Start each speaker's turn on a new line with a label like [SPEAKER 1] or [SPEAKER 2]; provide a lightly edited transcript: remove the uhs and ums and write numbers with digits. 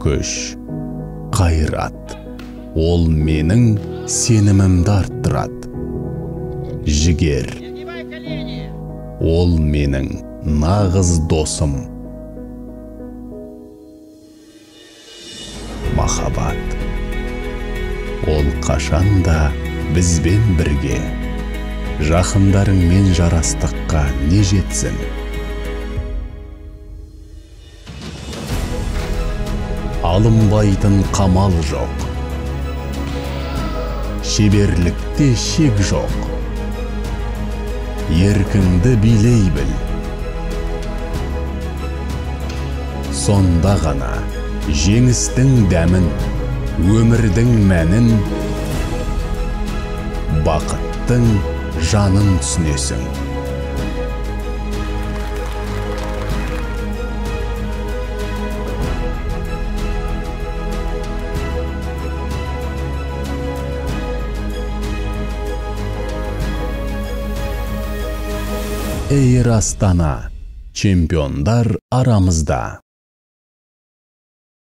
[SPEAKER 1] күш, қайрат. Ол менің сенімімді арттырады. Жігер. Ол менің нағыз досым. Махаббат. Ол қашанда бізбен бірге. Жақындарыңмен жарастыққа не жетсін? Алынбайтын қамал жоқ. Шеберлікте шек жоқ. Еркіңді билей біл. Сонда ғана жеңістің дәмін, өмірдің мәнін, бақыттың жанын түсінесің. Эйр Астана. Чемпиондар арамызда.